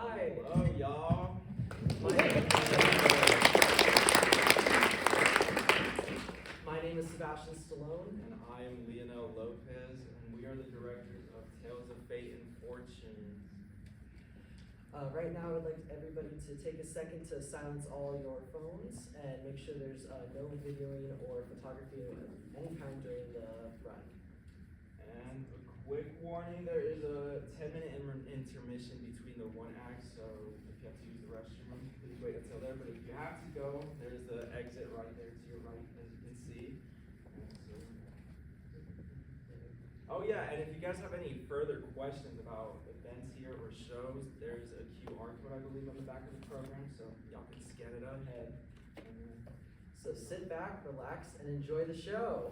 Hi. Hello, y'all. My name is Sebastian Stallone. And I am Leonel Lopez, and we are the directors of Tales of Fate and Fortune. Right now, I'd like everybody to take a second to silence all your phones and make sure there's no videoing or photography of any kind during the run. And a quick warning, there is a 10-minute intermission between the one act, so if you have to use the restroom, please wait until there. But if you have to go, there's the exit right there to your right, as you can see. Oh yeah, and if you guys have any further questions about events here or shows, there's a QR code, I believe, on the back of the program, so y'all can scan it ahead. So sit back, relax, and enjoy the show.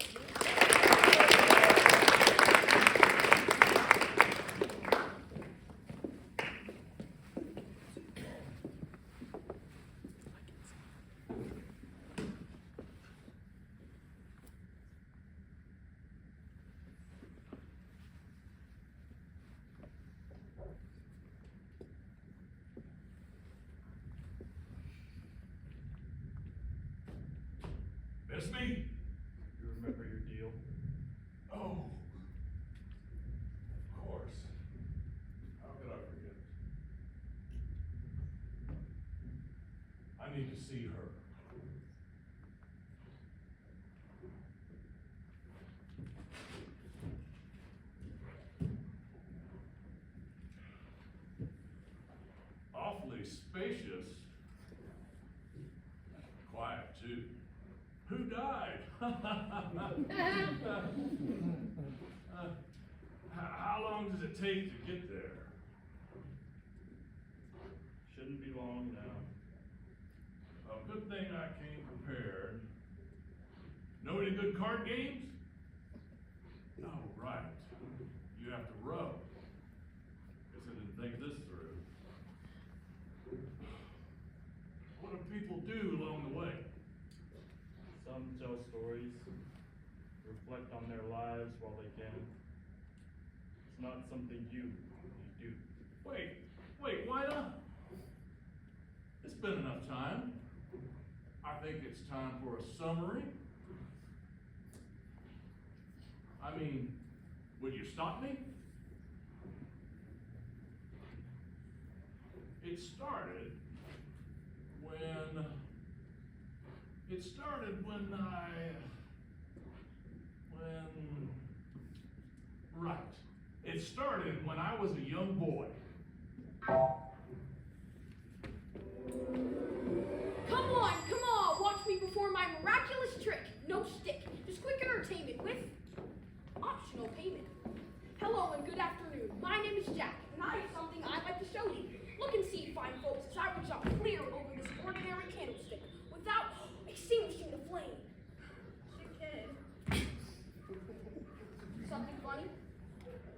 Miss me? You remember your deal? Oh. Of course. How could I forget? I need to see her. Awfully spacious. Quiet, too. Who died? How long does it take to get there? Shouldn't be long now. A good thing I came prepared. Know any good card games? Oh, right. You have to rub. Guess I didn't think this through. What do people do along the way? Some tell stories, reflect on their lives while they can. It's not something you do. Wait, why not? It's been enough time. I think it's time for a summary. I mean, would you stop me? It started when I was a young boy. Come on, watch me perform my miraculous trick. No stick, just quick entertainment with optional payment. Hello and good afternoon. My name is Jack, and I have something I'd like to show you. Look and see, fine folks, as I reach out clear over this ordinary candlestick without extinguishing the flame. Sick head. Something funny?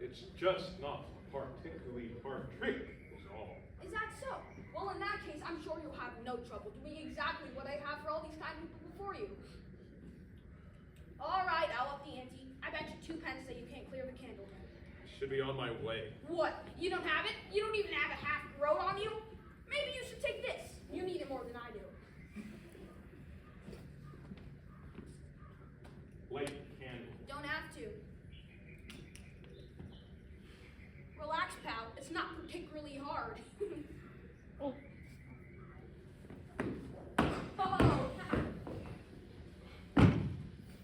It's just not a particularly hard trick, is all. Is that so? Well, in that case, I'm sure you'll have no trouble doing exactly what I have for all these kind people before you. All right, I'll up the ante. I bet you 2 pence that you can't clear the candle. Should be on my way. What? You don't have it? You don't even have a half groat on you? Maybe you should take this. You need it more than I do. Light the candle. Don't have to. Relax, pal. It's not particularly hard. Oh.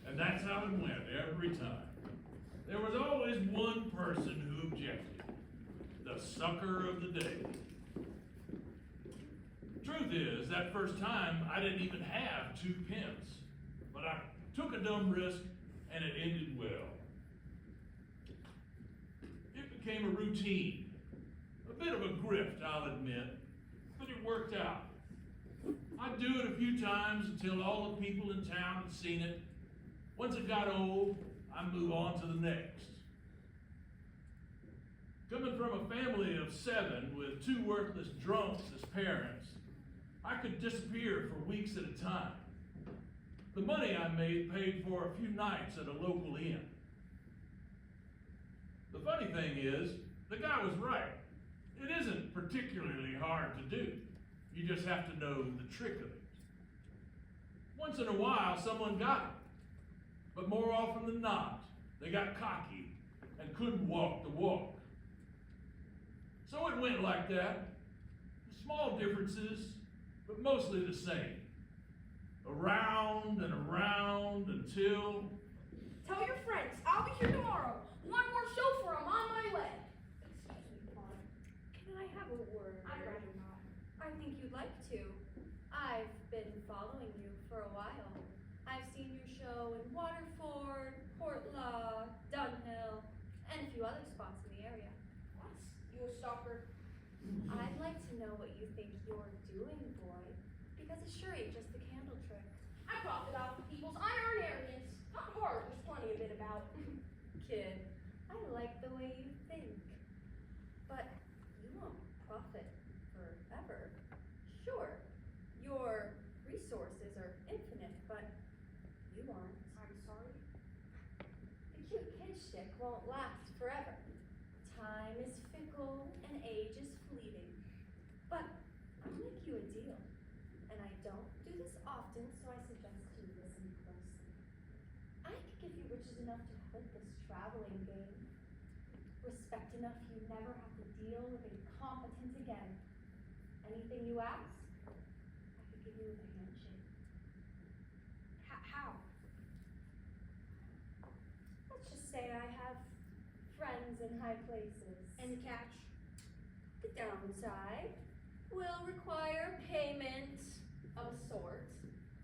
And that's how it went every time. There was always one person who objected. The sucker of the day. Truth is, that first time I didn't even have 2 pence. But I took a dumb risk and it ended well. It became a routine. A bit of a grift, I'll admit, but it worked out. I'd do it a few times until all the people in town had seen it. Once it got old, I'd move on to the next. Coming from a family of 7 with 2 worthless drunks as parents, I could disappear for weeks at a time. The money I made paid for a few nights at a local inn. The funny thing is, the guy was right. It isn't particularly hard to do. You just have to know the trick of it. Once in a while, someone got it. But more often than not, they got cocky and couldn't walk the walk. So it went like that. Small differences, but mostly the same. Around and around until... Tell your friends, I'll be here tomorrow. One more chauffeur, I'm on my way. Excuse me, Paul. Can I have a word? I'd rather not. I think you'd like to. I've been following you for a while. I've seen your show in Waterford, Portlaw, Dunhill, and a few other spots in the area. What? You a stalker? I'd like to know what you think you're doing, boy, because it sure ain't just the candle trick. I profit off of people's unearned arrogance. Not hard, there's plenty of it about. Kid, I like the way you think. But you won't profit forever. Sure, your resources are infinite, but you aren't. I'm sorry. The cute kid shtick won't last forever. Time is fickle and age is fleeting. But I'll make you a deal. And I don't do this often, so I suggest you listen closely. I could give you riches enough to quit this traveling game. Respect enough you never have to deal with incompetence again. Anything you ask, I could give you with a handshake. How? Let's just say I have friends in high places. And the catch? The downside will require payment of a sort.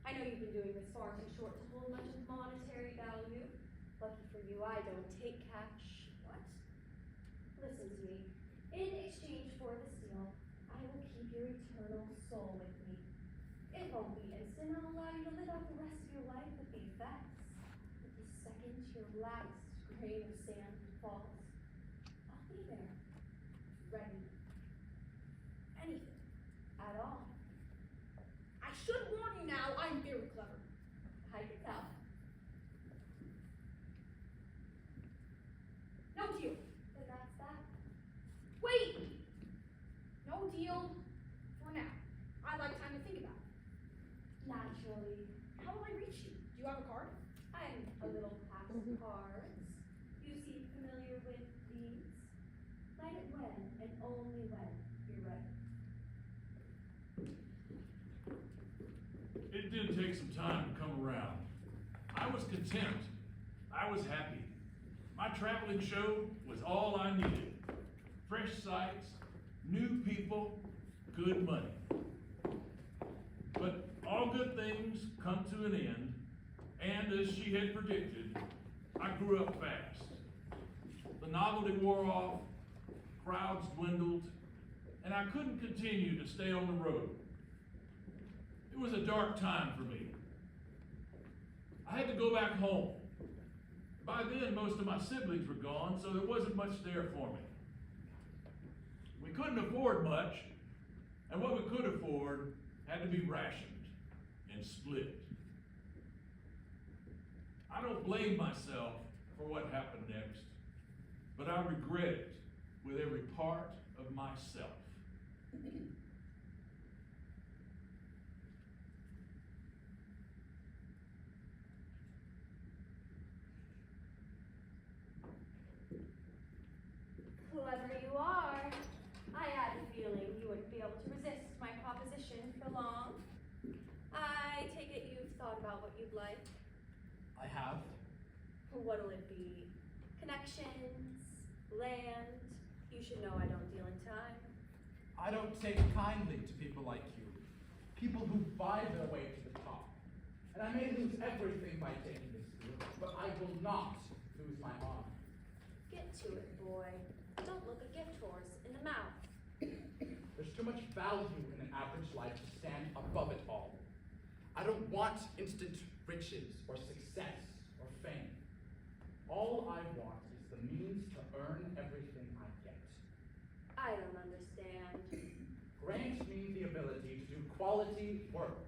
I know you've been doing this far too short to hold much of monetary value. Lucky for you, I don't take cash. What? Listen to me. In exchange for this deal, I will keep your eternal soul with me. It won't be instant. I'll allow you to live out the rest of your life with the effects. But the second your last grain of sand falls, I'll be there. Ready. Anything. At all. I should warn you now, I'm very clever. I can tell. No deal. Then that's that. Wait! No deal for now. I'd like time to think about it. Naturally. How will I reach you? Do you have a card? I'm a little past cards. You seem familiar with these. Write it when and only when you're ready. It did take some time to come around. I was content. I was happy. My traveling show was all I needed. Fresh sights, new people, good money. But all good things come to an end, and as she had predicted, I grew up fast. The novelty wore off, crowds dwindled, and I couldn't continue to stay on the road. It was a dark time for me. I had to go back home. By then, most of my siblings were gone, so there wasn't much there for me. We couldn't afford much, and what we could afford had to be rationed and split. I don't blame myself for what happened next, but I regret it with every part of myself. Clever you are. I had a feeling you wouldn't be able to resist my proposition for long. I take it you've thought about what you'd like. I have. What'll it be? Connections? Land? You should know I don't deal in time. I don't take kindly to people like you. People who buy their way to the top. And I may lose everything by taking this deal, but I will not lose my honor. Get to it, boy. Don't look a gift horse in the mouth. There's too much value in an average life to stand above it all. I don't want instant riches or success or fame. All I want is the means to earn everything I get. I don't understand. Grant me the ability to do quality work.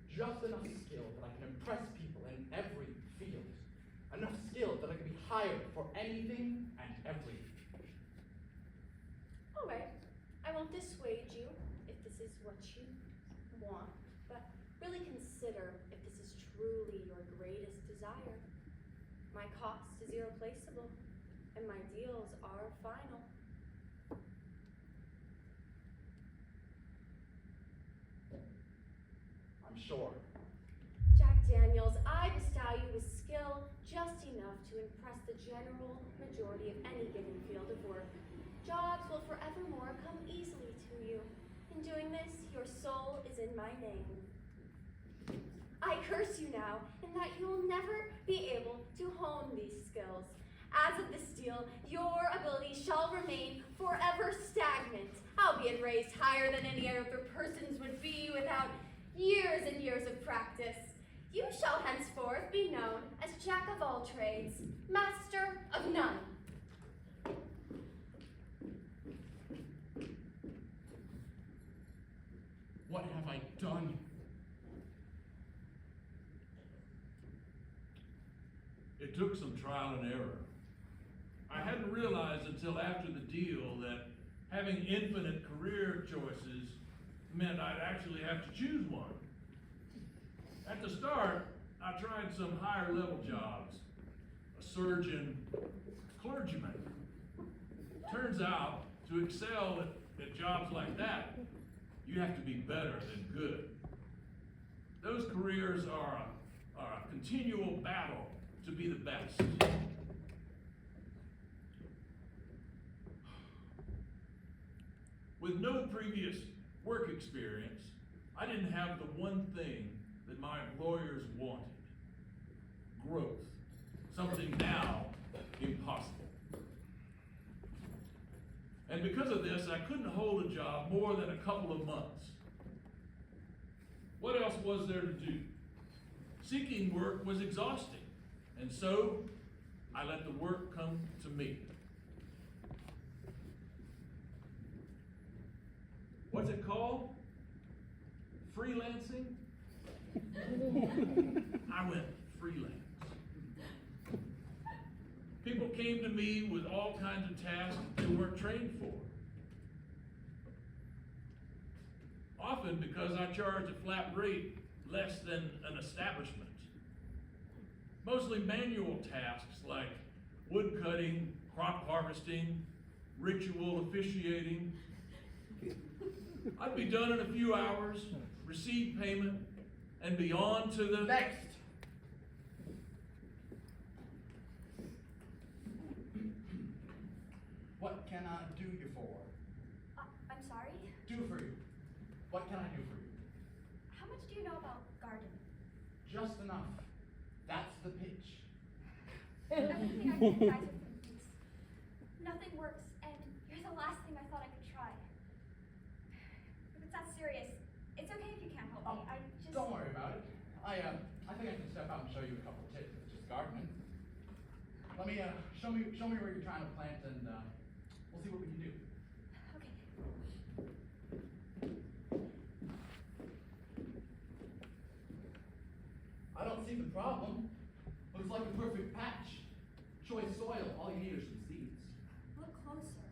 Just enough skill that I can impress people in every field. Enough skill that I can be hired for anything and everything. All right. won't dissuade you if this is what you want, but really consider if this is truly your greatest desire. My cost is irreplaceable, and my deals are final. I'm sure. Jack Daniels, I bestow you with skill just enough to impress the general majority of any given field of work. Jobs will forevermore come easily to you. In doing this, your soul is in my name. I curse you now, in that you will never be able to hone these skills. As of this deal, your abilities shall remain forever stagnant, albeit raised higher than any other person's would be without years and years of practice. You shall henceforth be known as Jack of all trades, master of none. What have I done? It took some trial and error. I hadn't realized until after the deal that having infinite career choices meant I'd actually have to choose one. At the start, I tried some higher level jobs, a surgeon, clergyman. Turns out, to excel at jobs like that, you have to be better than good. Those careers are a continual battle to be the best. With no previous work experience, I didn't have the one thing that my employers wanted: growth. Something now impossible. And because of this, I couldn't hold a job more than a couple of months. What else was there to do? Seeking work was exhausting, and so I let the work come to me. What's it called? Freelancing? I went freelance. People came to me with all kinds of tasks they weren't trained for. Often because I charged a flat rate less than an establishment. Mostly manual tasks like wood cutting, crop harvesting, ritual officiating. I'd be done in a few hours, receive payment, and be on to the Next! What can I do you for? I'm sorry? Do for you. What can I do for you? How much do you know about gardening? Just enough. That's the pitch. Everything I can advise with competes. Nothing works, and you're the last thing I thought I could try. If it's that serious, it's okay if you can't help me. I just... Don't worry about it. I think I can step out and show you a couple tips of just gardening. Let me, show me where you're trying to plant, and we'll see what we can do. Okay. I don't see the problem. Looks like a perfect patch. Choice soil, all you need are some seeds. Look closer.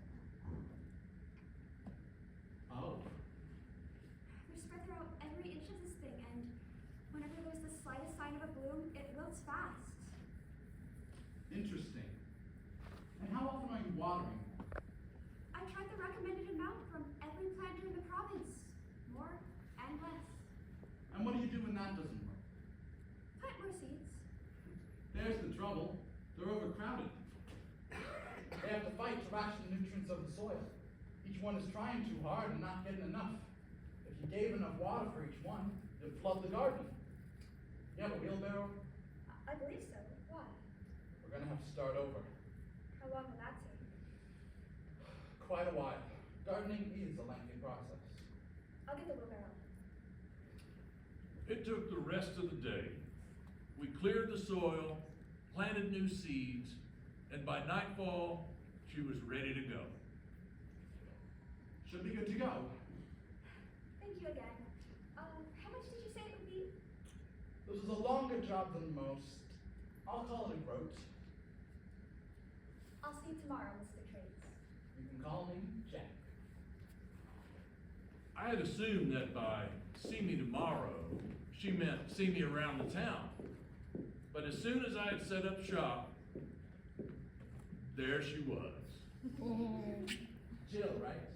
Oh. We're spread throughout every inch of this thing, and whenever there's the slightest sign of a bloom, it wilts fast. Interesting. And how often are you watering? I tried the recommended amount from every planter in the province. More and less. And what do you do when that doesn't work? Plant more seeds. There's the trouble. They're overcrowded. They have to fight to ration the nutrients of the soil. Each one is trying too hard and not getting enough. If you gave enough water for each one, it'd flood the garden. You have a wheelbarrow? I believe so. Why? We're gonna have to start over. How long will that take? Quite a while. Gardening is a lengthy process. I'll get the wheelbarrow. It took the rest of the day. We cleared the soil, planted new seeds, and by nightfall, she was ready to go. Should be good to go. Thank you again. How much did you say it would be? This is a longer job than most. I'll call it a groat. I'll see you tomorrow, Mr. Trades. You can call me Jack. I had assumed that by see me tomorrow, she meant see me around the town. But as soon as I had set up shop, there she was. Jill, right?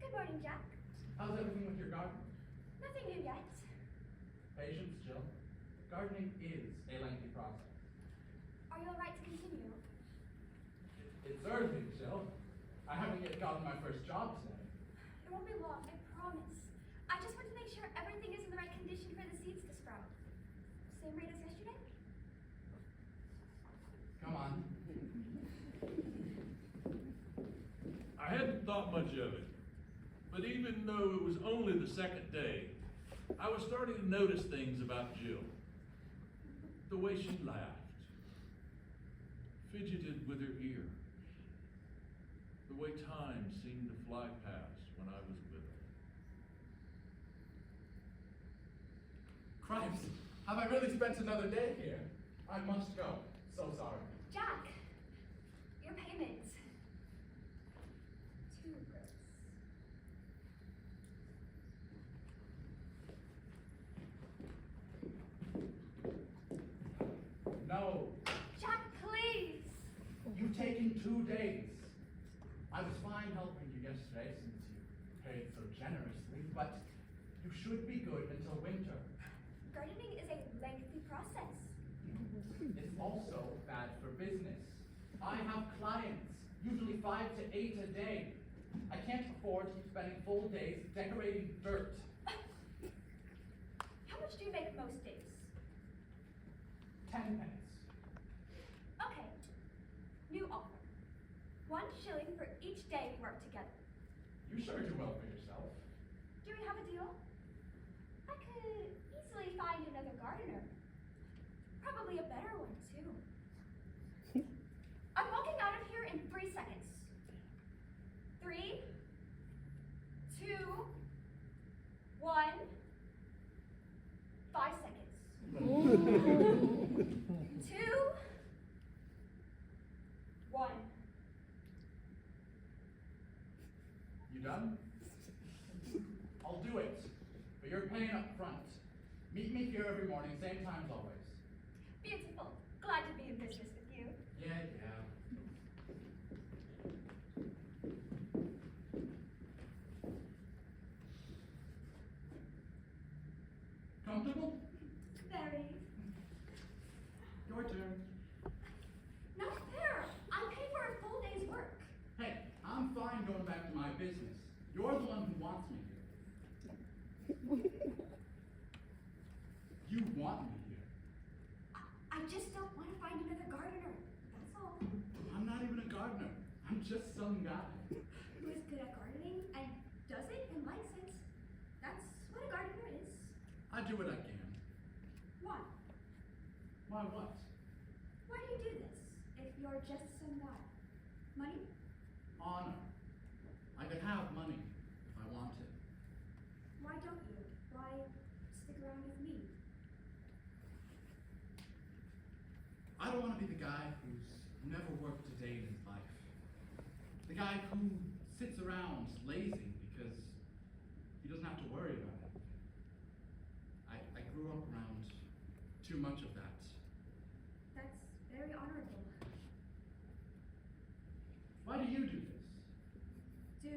Good morning, Jack. How's everything with your garden? Nothing new yet. Patience, Jill. Gardening is a lengthy process. Are you alright to continue? It's early, Jill. I haven't yet gotten my first job today. It won't be long, I promise. I just want to make sure everything is in the right condition for the seeds to sprout. Same rate as yesterday? Come on. I hadn't thought much of it, but even though it was only the second day, I was starting to notice things about Jill. The way she laughed, fidgeted with her ear, the way time seemed to fly past when I was with her. Cripes, have I really spent another day here? I must go. So sorry. Jack! Your payment. 2 gross. No, Jack, please! you've taken 2 days. I was fine helping you yesterday since you paid so generously, but you should be good until winter. Gardening is a lengthy process. It's also bad for business. I have clients, usually 5 to 8 a day. I can't afford to keep spending full days decorating dirt. How much do you make most days? 10 pence. Okay. New offer. 1 shilling for each day we work together. You sure do well for yourself. Do we have a deal? I could easily find another gardener. Probably a better one, too. I'm walking out of here in 3 seconds. 3, 2, 1, 5 seconds. 2, 1. You done? I'll do it, but you're paying up front. Meet me here every morning, same time as always. Beautiful. Glad to be in business with you. Yeah. Comfortable? Very. Your turn. Not fair. I pay for a full day's work. Hey, I'm fine going back to my business. You're the one who wants me here. You want me here. I just don't want to find another gardener. That's all. I'm not even a gardener. I'm just some guy. Who is good at gardening and does it and likes it. That's what a gardener is. I do what I can. Why? Why what? Why do you do this if you're just some guy? Money? Honor. I could have money if I wanted. Why don't you? Why stick around with me? I don't want to be the guy who's never worked a day in his life. The guy who sits around lazy because he doesn't have to worry about it. I grew up around too much of that. That's very honorable. Why do you do this? Do...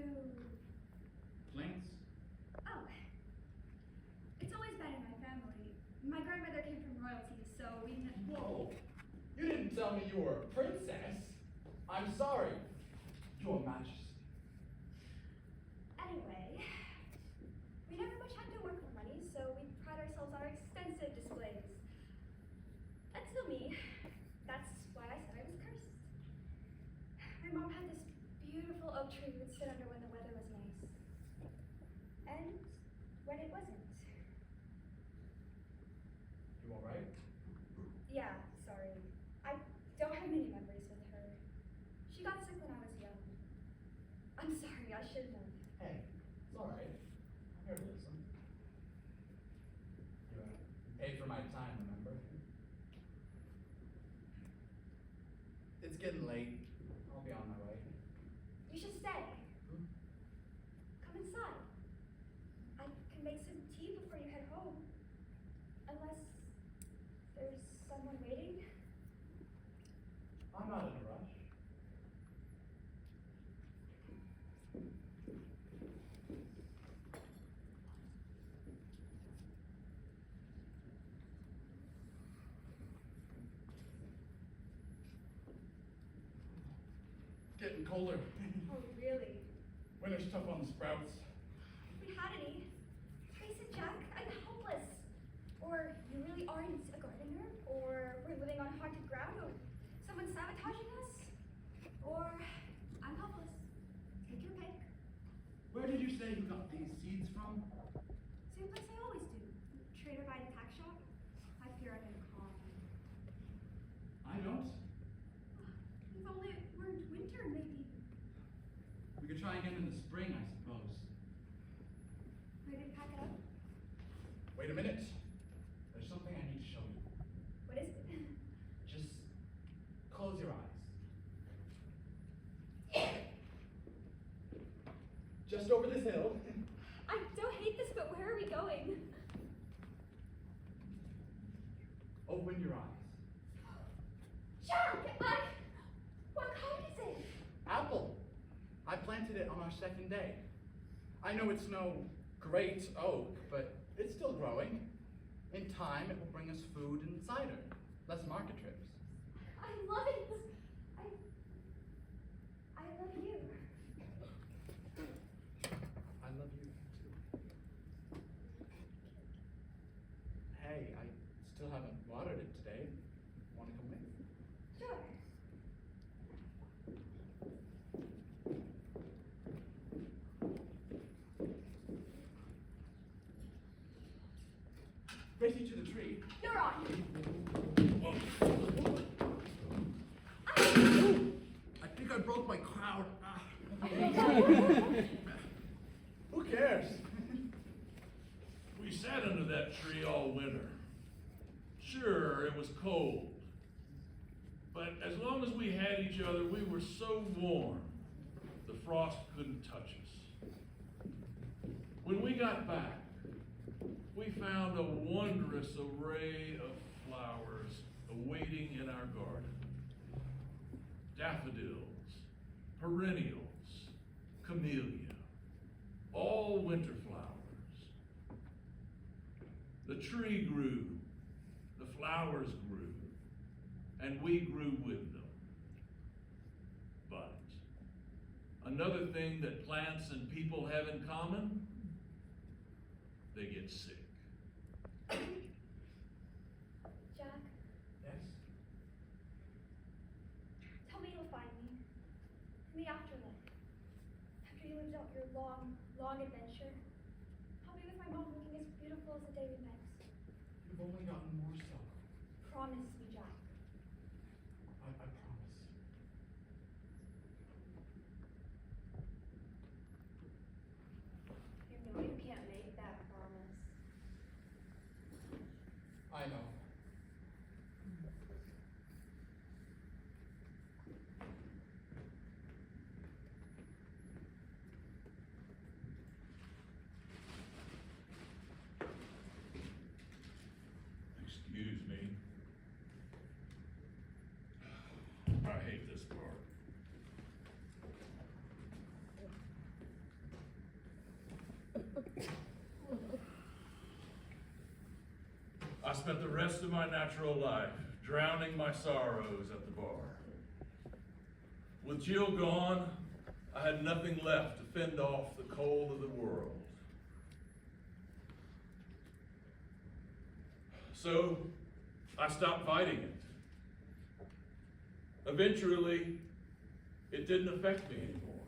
Plants? Oh. It's always been in my family. My grandmother came from royalty, so we... Whoa! You didn't tell me you were a princess. I'm sorry. Your Majesty. Anyway, we never much had to work for money, so we pride ourselves on our extensive displays. Until me. That's why I said I was cursed. My mom had this beautiful oak tree we would sit under when the weather was nice. And when it wasn't. You alright? Yeah, sorry. I don't have many memories with her. She got sick when I was young. I'm sorry, I should have known. Hey, it's alright. I'm here to listen. You paid for my time, remember? It's getting late. I'll be on my way. You should stay. Hmm? Come inside. I getting colder. Oh, really? Winter's tough on the sprouts. If we had any. Face it, Jack, I'm helpless. Or you really aren't a gardener, or we're living on haunted ground, or someone's sabotaging us, or I'm helpless. Take your pick. Where did you say you got these seeds from? Same place I always do. Trader by the tack shop. I fear I'm gonna call. I don't. If only it weren't winter, maybe. We could try again in the spring, I suppose. Ready to pack it up? Wait a minute. There's something I need to show you. What is it? Just close your eyes. Just over this hill. I don't hate this, but where are we going? Open your eyes. Jack, what kind is it? Apple. I planted it on our second day. I know it's no great oak, but it's still growing. In time, it will bring us food and cider. Less market trips. I love it. I love you. I love you too. Hey, I still haven't watered it today. Want to come with? Sure. Race you to the tree. You're on. I think I broke my crown. Who cares? We sat under that tree all winter. Sure, it was cold. But as long as we had each other, we were so warm, the frost couldn't touch us. When we got back, we found a wondrous array of flowers awaiting in our garden. Daffodils, perennials, camellia, all winter flowers. The tree grew, the flowers grew, and we grew with them. But another thing that plants and people have in common, they get sick. Jack, Yes? tell me you'll find me. In the afterlife. After you lived out your long, long adventure. I'll be with my mom looking as beautiful as the day we met. You've only gotten more so. Promise me, Jack. I promise. You know you can't make that promise. I know. Excuse me. I hate this part. I spent the rest of my natural life drowning my sorrows at the bar. With Jill gone, I had nothing left to fend off the cold of the world. So I stopped fighting it. Eventually, it didn't affect me anymore.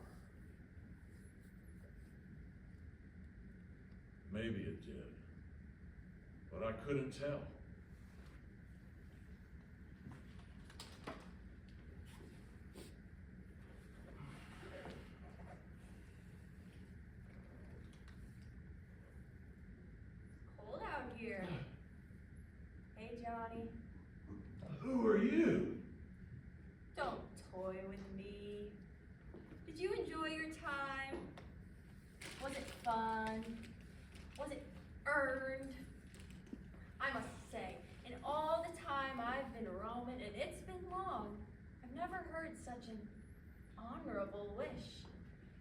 Maybe it did, but I couldn't tell. Cold out here. Hey, Johnny. Who are you? Don't toy with me. Did you enjoy your time? Was it fun? Was it earned? I must say, in all the time I've been roaming, and it's been long, I've never heard such an honorable wish.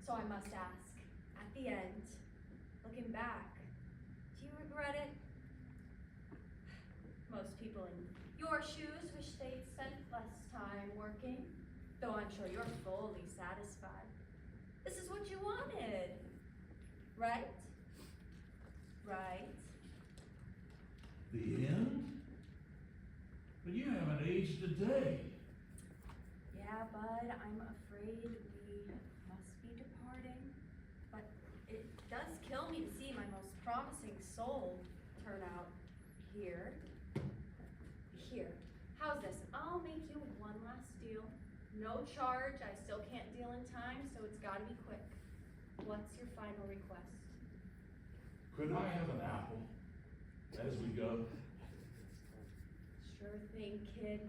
So I must ask, at the end, looking back, do you regret it? Most people in your shoes wish they'd spent less time working, though I'm sure you're fully satisfied. This is what you wanted, right? Right? The end? But you haven't aged a day. Yeah, bud, I'm afraid we must be departing. But it does kill me to see my most promising soul turn out here. Here. How's this? I'll make you one last deal. No charge. I still can't deal in time, so it's gotta be quick. What's your final request? Could I have an apple as we go? Sure thing, kid.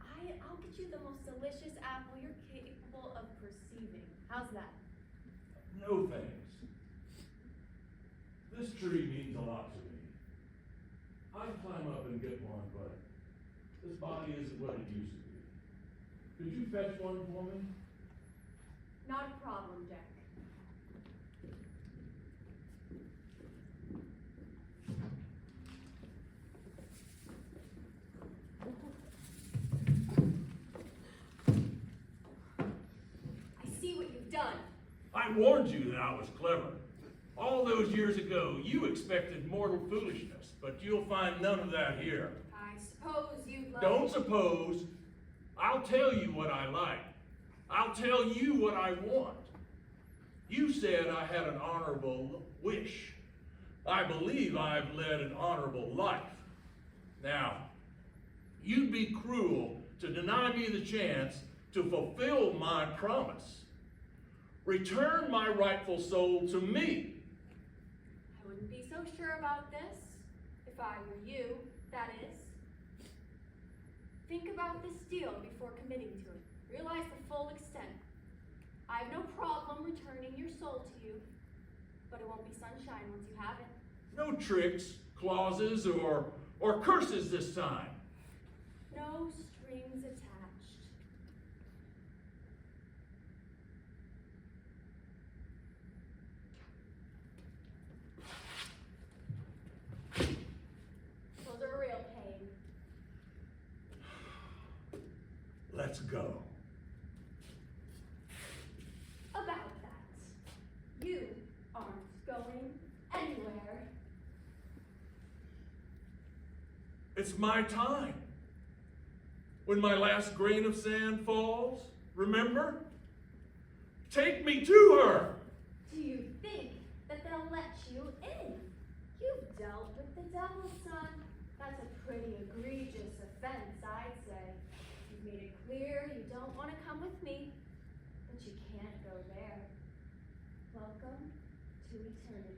I'll get you the most delicious apple you're capable of perceiving. How's that? No thanks. This tree means a lot to me. I'd climb up and get one, but this body isn't what it used to be. Could you fetch one for me? Not a problem, Jack. I see what you've done. I warned you that I was clever. All those years ago, you expected mortal foolishness, but you'll find none of that here. I suppose you'd like... Don't suppose. I'll tell you what I like. I'll tell you what I want. You said I had an honorable wish. I believe I've led an honorable life. Now, you'd be cruel to deny me the chance to fulfill my promise. Return my rightful soul to me. I wouldn't be so sure about this, if I were you, that is. Think about this deal before committing to it. Realize the full extent. I have no problem returning your soul to you, but it won't be sunshine once you have it. No tricks, clauses, or curses this time. No strings attached. Those are a real pain. Let's go. About that. You aren't going anywhere. It's my time. When my last grain of sand falls, remember? Take me to her. Do you think that they'll let you in? You've dealt with the devil, son. That's a pretty egregious offense, I'd say. You've made it clear you don't want to come with me, but you can't go there. Welcome to eternity.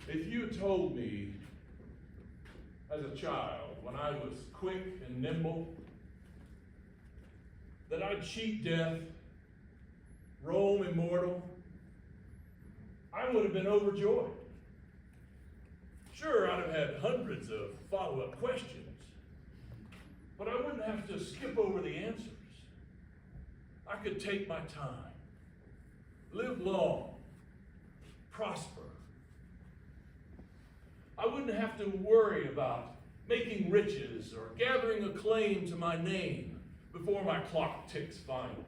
If you had told me as a child, when I was quick and nimble, that I'd cheat death, roam immortal, I would have been overjoyed. Sure, I'd have had hundreds of follow-up questions, but I wouldn't have to skip over the answers. I could take my time, live long, prosper. I wouldn't have to worry about making riches or gathering acclaim to my name before my clock ticks final.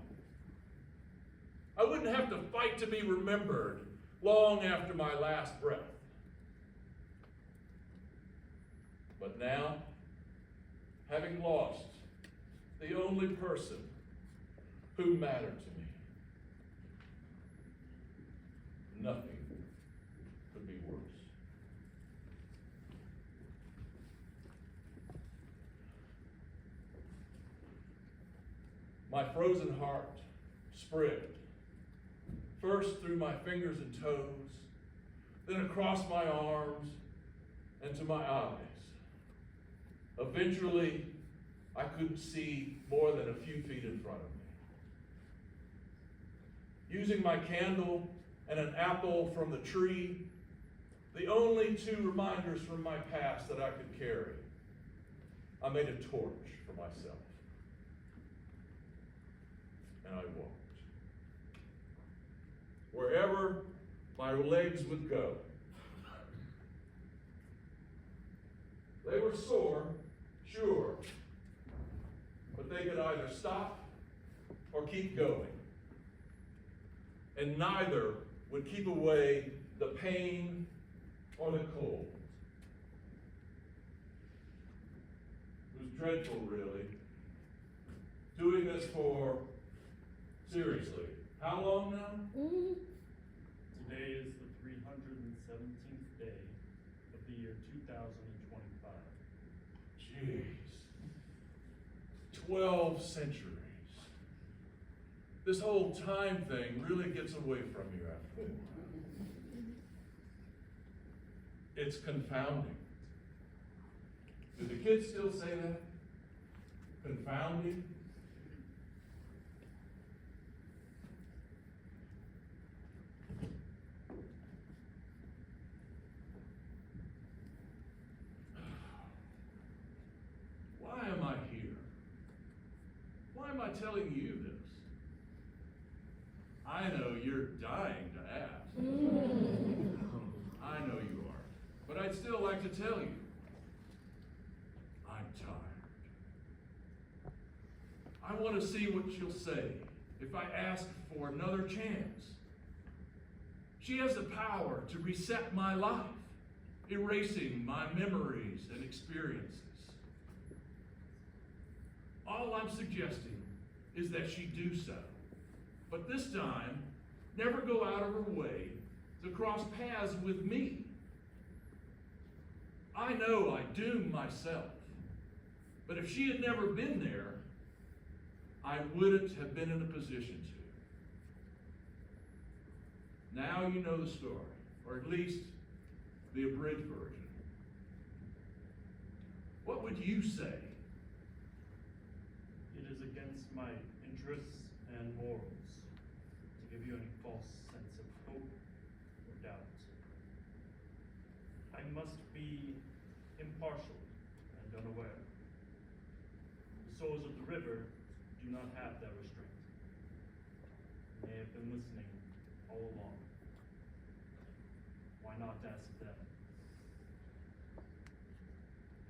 I wouldn't have to fight to be remembered long after my last breath. But now, having lost the only person who mattered to me, nothing could be worse. My frozen heart spread, first through my fingers and toes, then across my arms and to my eyes. Eventually, I couldn't see more than a few feet in front of me. Using my candle and an apple from the tree, the only two reminders from my past that I could carry, I made a torch for myself. And I walked. wherever my legs would go. They were sore, sure, but they could either stop or keep going. And neither would keep away the pain or the cold. It was dreadful, really. Doing this for, seriously, how long now? Today is the 317th day of the year 2025. Jeez. 12 centuries. This whole time thing really gets away from you after a while. It's confounding. Do the kids still say that? Confounding? Why am I here? Why am I telling you this? I know you're dying to ask. I know you are. But I'd still like to tell you. I'm tired. I want to see what she'll say if I ask for another chance. She has the power to reset my life, erasing my memories and experiences. All I'm suggesting is that she do so. But this time, never go out of her way to cross paths with me. I know I doomed myself, but if she had never been there, I wouldn't have been in a position to. Now you know the story, or at least the abridged version. What would you say? It is against my interests and morals to give you any false sense of hope or doubt. I must be impartial and unaware. The souls of the river do not have that restraint. They have been listening all along. Why not ask them?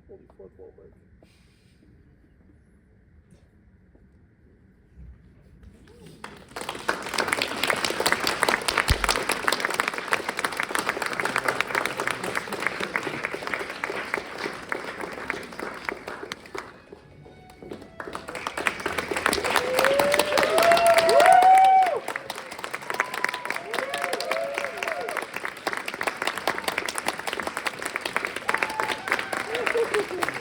Holy fourth wall break. Thank you.